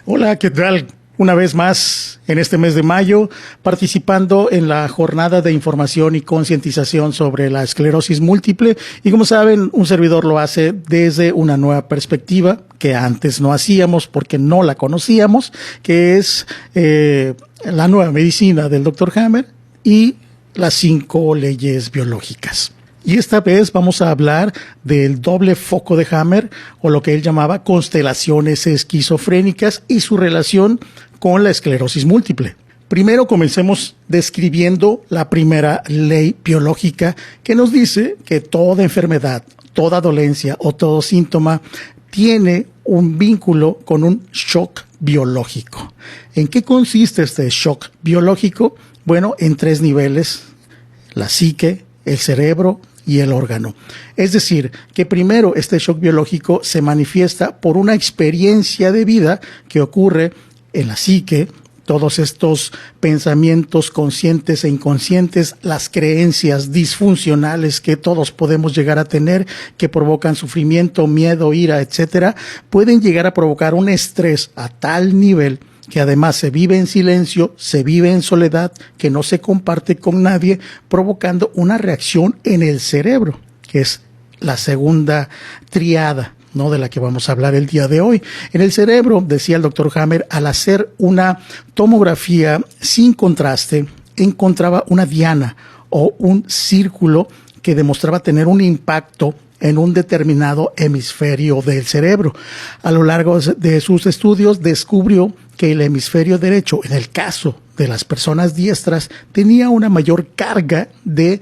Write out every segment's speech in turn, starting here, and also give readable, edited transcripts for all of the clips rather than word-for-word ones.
Hola, ¿qué tal? Una vez más, en este mes de mayo, participando en la jornada de información y concientización sobre la esclerosis múltiple. Y como saben, un servidor lo hace desde una nueva perspectiva que antes no hacíamos porque no la conocíamos, que es la nueva medicina del Dr. Hammer y las 5 leyes biológicas. Y esta vez vamos a hablar del doble foco de Hammer, o lo que él llamaba constelaciones esquizofrénicas y su relación con la esclerosis múltiple. Primero comencemos describiendo la primera ley biológica que nos dice que toda enfermedad, toda dolencia o todo síntoma tiene un vínculo con un shock biológico. ¿En qué consiste este shock biológico? Bueno, en 3 niveles: la psique, el cerebro y el órgano. Es decir, que primero este shock biológico se manifiesta por una experiencia de vida que ocurre en la psique, todos estos pensamientos conscientes e inconscientes, las creencias disfuncionales que todos podemos llegar a tener, que provocan sufrimiento, miedo, ira, etcétera, pueden llegar a provocar un estrés a tal nivel que además se vive en silencio, se vive en soledad, que no se comparte con nadie, provocando una reacción en el cerebro, que es la segunda triada, ¿no?, de la que vamos a hablar el día de hoy. En el cerebro, decía el Dr. Hammer, al hacer una tomografía sin contraste, encontraba una diana o un círculo que demostraba tener un impacto en un determinado hemisferio del cerebro. A lo largo de sus estudios descubrió que el hemisferio derecho, en el caso de las personas diestras, tenía una mayor carga de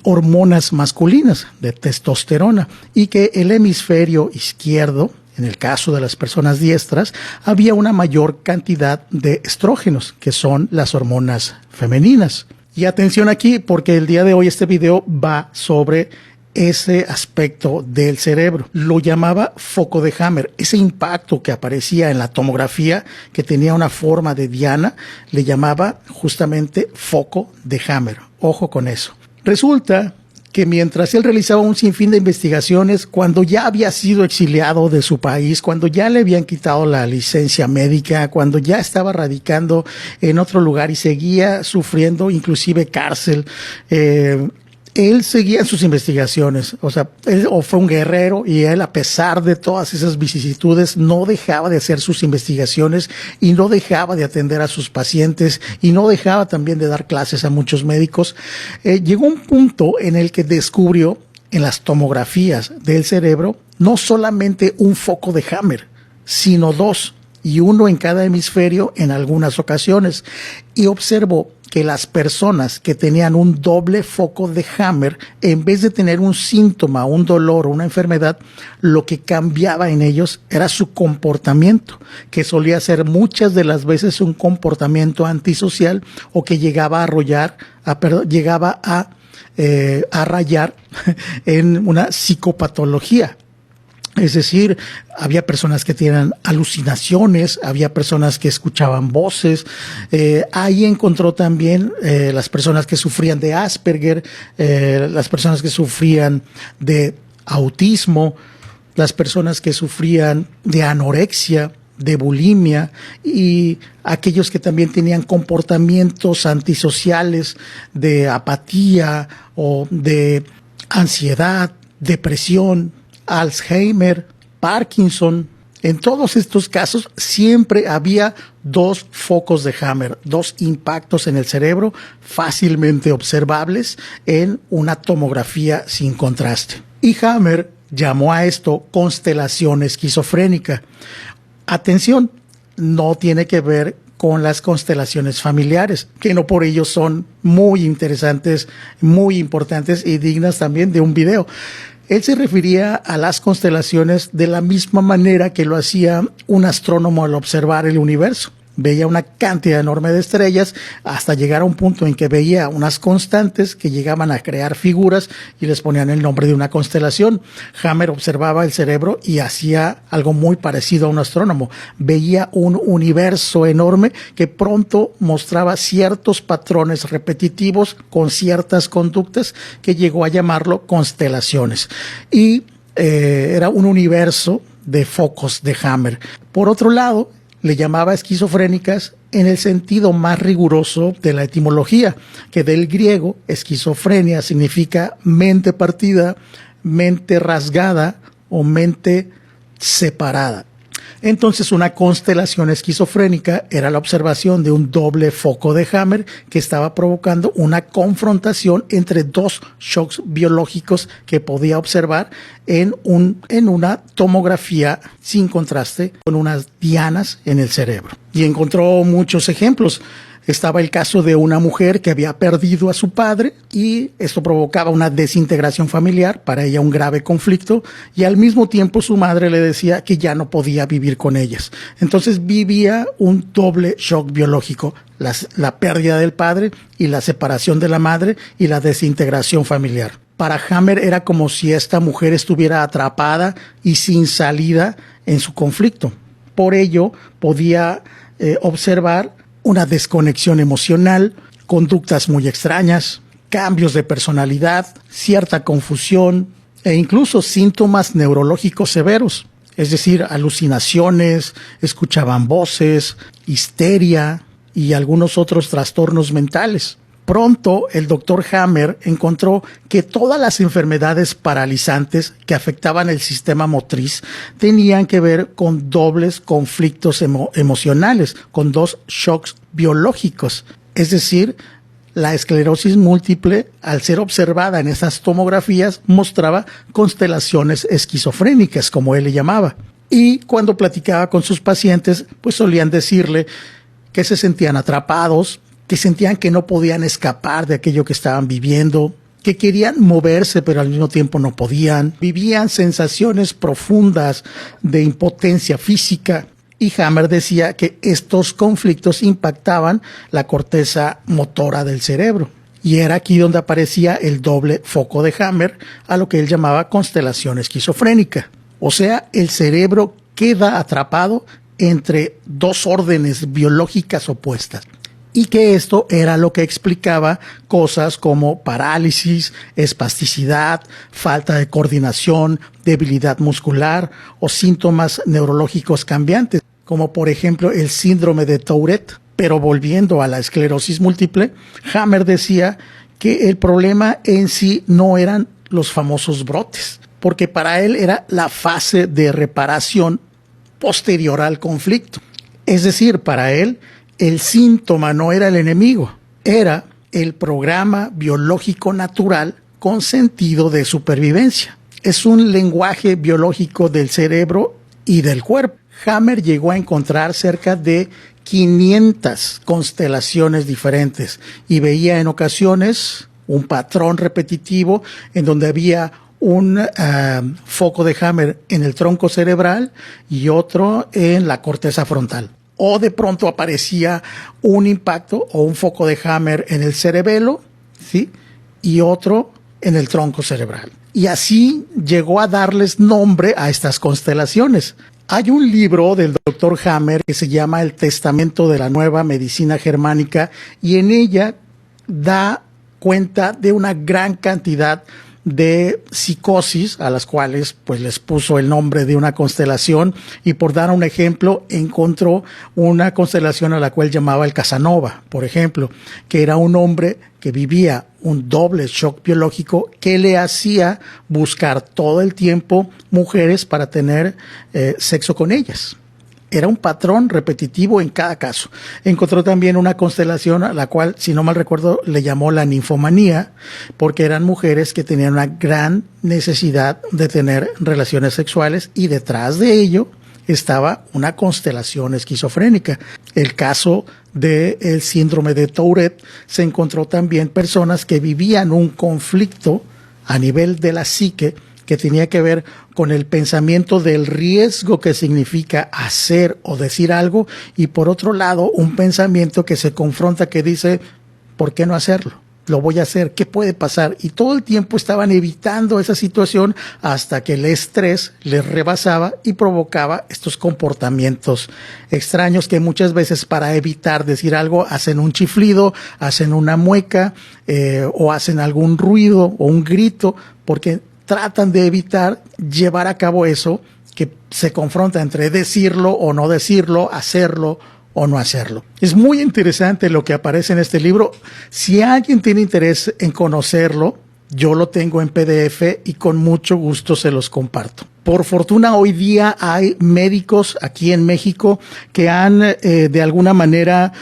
hormonas masculinas, de testosterona, y que el hemisferio izquierdo, en el caso de las personas diestras, había una mayor cantidad de estrógenos, que son las hormonas femeninas. Y atención aquí, porque el día de hoy este video va sobre ese aspecto del cerebro. Lo llamaba foco de Hammer. Ese impacto que aparecía en la tomografía, que tenía una forma de diana, le llamaba justamente foco de Hammer. Ojo con eso. Resulta que mientras él realizaba un sinfín de investigaciones, cuando ya había sido exiliado de su país, cuando ya le habían quitado la licencia médica, cuando ya estaba radicando en otro lugar y seguía sufriendo inclusive cárcel, él seguía en sus investigaciones. O sea, él fue un guerrero y él, a pesar de todas esas vicisitudes, no dejaba de hacer sus investigaciones y no dejaba de atender a sus pacientes y no dejaba también de dar clases a muchos médicos. Llegó un punto en el que descubrió en las tomografías del cerebro no solamente un foco de Hammer, sino 2, y uno en cada hemisferio en algunas ocasiones, y observó que las personas que tenían un doble foco de Hammer, en vez de tener un síntoma, un dolor o una enfermedad, lo que cambiaba en ellos era su comportamiento, que solía ser muchas de las veces un comportamiento antisocial, o que llegaba a rayar en una psicopatología. Es decir, había personas que tenían alucinaciones, había personas que escuchaban voces. Ahí encontró también las personas que sufrían de Asperger, las personas que sufrían de autismo, las personas que sufrían de anorexia, de bulimia, y aquellos que también tenían comportamientos antisociales de apatía o de ansiedad, depresión, Alzheimer, Parkinson. En todos estos casos siempre había 2 focos de Hammer, 2 impactos en el cerebro fácilmente observables en una tomografía sin contraste. Y Hammer llamó a esto constelación esquizofrénica. Atención, no tiene que ver con las constelaciones familiares, que no por ello son muy interesantes, muy importantes y dignas también de un video. Él se refería a las constelaciones de la misma manera que lo hacía un astrónomo al observar el universo. Veía una cantidad enorme de estrellas hasta llegar a un punto en que veía unas constantes que llegaban a crear figuras y les ponían el nombre de una constelación. Hammer observaba el cerebro y hacía algo muy parecido a un astrónomo. Veía un universo enorme que pronto mostraba ciertos patrones repetitivos con ciertas conductas, que llegó a llamarlo constelaciones. Y era un universo de focos de Hammer. Por otro lado, le llamaba esquizofrénicas en el sentido más riguroso de la etimología, que del griego esquizofrenia significa mente partida, mente rasgada o mente separada. Entonces, una constelación esquizofrénica era la observación de un doble foco de Hammer que estaba provocando una confrontación entre dos shocks biológicos que podía observar en una tomografía sin contraste con unas dianas en el cerebro. Y encontró muchos ejemplos. Estaba el caso de una mujer que había perdido a su padre y esto provocaba una desintegración familiar, para ella un grave conflicto, y al mismo tiempo su madre le decía que ya no podía vivir con ellas. Entonces vivía un doble shock biológico, la pérdida del padre y la separación de la madre y la desintegración familiar. Para Hammer era como si esta mujer estuviera atrapada y sin salida en su conflicto. Por ello podía observar una desconexión emocional, conductas muy extrañas, cambios de personalidad, cierta confusión e incluso síntomas neurológicos severos, es decir, alucinaciones, escuchaban voces, histeria y algunos otros trastornos mentales. Pronto el doctor Hammer encontró que todas las enfermedades paralizantes que afectaban el sistema motriz tenían que ver con dobles conflictos emocionales, con dos shocks biológicos. Es decir, la esclerosis múltiple, al ser observada en esas tomografías, mostraba constelaciones esquizofrénicas, como él le llamaba. Y cuando platicaba con sus pacientes, pues solían decirle que se sentían atrapados, que sentían que no podían escapar de aquello que estaban viviendo, que querían moverse pero al mismo tiempo no podían, vivían sensaciones profundas de impotencia física. Y Hammer decía que estos conflictos impactaban la corteza motora del cerebro. Y era aquí donde aparecía el doble foco de Hammer, a lo que él llamaba constelación esquizofrénica. O sea, el cerebro queda atrapado entre dos órdenes biológicas opuestas. Y que esto era lo que explicaba cosas como parálisis, espasticidad, falta de coordinación, debilidad muscular o síntomas neurológicos cambiantes, como por ejemplo el síndrome de Tourette. Pero volviendo a la esclerosis múltiple, Hammer decía que el problema en sí no eran los famosos brotes, porque para él era la fase de reparación posterior al conflicto. Es decir, para él, el síntoma no era el enemigo, era el programa biológico natural con sentido de supervivencia. Es un lenguaje biológico del cerebro y del cuerpo. Hammer llegó a encontrar cerca de 500 constelaciones diferentes y veía en ocasiones un patrón repetitivo en donde había un foco de Hammer en el tronco cerebral y otro en la corteza frontal. O de pronto aparecía un impacto o un foco de Hammer en el cerebelo, ¿sí? Y otro en el tronco cerebral. Y así llegó a darles nombre a estas constelaciones. Hay un libro del doctor Hammer que se llama El Testamento de la Nueva Medicina Germánica y en ella da cuenta de una gran cantidad de psicosis a las cuales pues les puso el nombre de una constelación, y por dar un ejemplo encontró una constelación a la cual llamaba el Casanova, por ejemplo, que era un hombre que vivía un doble shock biológico que le hacía buscar todo el tiempo mujeres para tener sexo con ellas. Era un patrón repetitivo en cada caso. Encontró también una constelación a la cual, si no mal recuerdo, le llamó la ninfomanía, porque eran mujeres que tenían una gran necesidad de tener relaciones sexuales y detrás de ello estaba una constelación esquizofrénica. El caso del síndrome de Tourette, se encontró también personas que vivían un conflicto a nivel de la psique que tenía que ver con el pensamiento del riesgo que significa hacer o decir algo, y por otro lado un pensamiento que se confronta, que dice, ¿por qué no hacerlo? Lo voy a hacer, ¿qué puede pasar? Y todo el tiempo estaban evitando esa situación hasta que el estrés les rebasaba y provocaba estos comportamientos extraños que muchas veces, para evitar decir algo, hacen un chiflido, hacen una mueca o hacen algún ruido o un grito, porque tratan de evitar llevar a cabo eso que se confronta entre decirlo o no decirlo, hacerlo o no hacerlo. Es muy interesante lo que aparece en este libro. Si alguien tiene interés en conocerlo, yo lo tengo en PDF y con mucho gusto se los comparto. Por fortuna, hoy día hay médicos aquí en México que han de alguna manera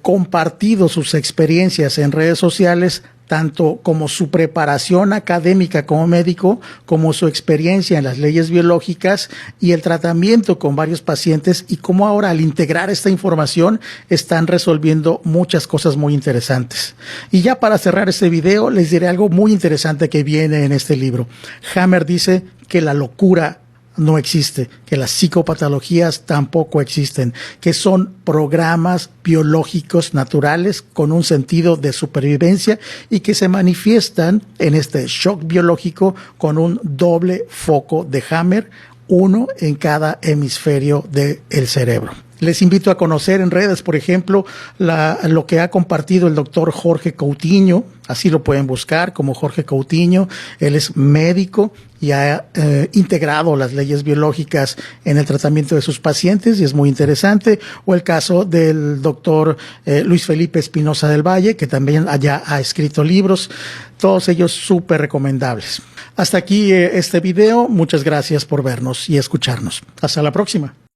compartido sus experiencias en redes sociales, tanto como su preparación académica como médico, como su experiencia en las leyes biológicas y el tratamiento con varios pacientes, y cómo ahora al integrar esta información están resolviendo muchas cosas muy interesantes. Y ya para cerrar este video les diré algo muy interesante que viene en este libro. Hammer dice que la locura no existe, que las psicopatologías tampoco existen, que son programas biológicos naturales con un sentido de supervivencia y que se manifiestan en este shock biológico con un doble foco de Hammer, uno en cada hemisferio del cerebro. Les invito a conocer en redes, por ejemplo, lo que ha compartido el doctor Jorge Coutinho. Así lo pueden buscar como Jorge Coutinho. Él es médico y ha integrado las leyes biológicas en el tratamiento de sus pacientes y es muy interesante. O el caso del doctor Luis Felipe Espinosa del Valle, que también allá ha escrito libros. Todos ellos súper recomendables. Hasta aquí este video. Muchas gracias por vernos y escucharnos. Hasta la próxima.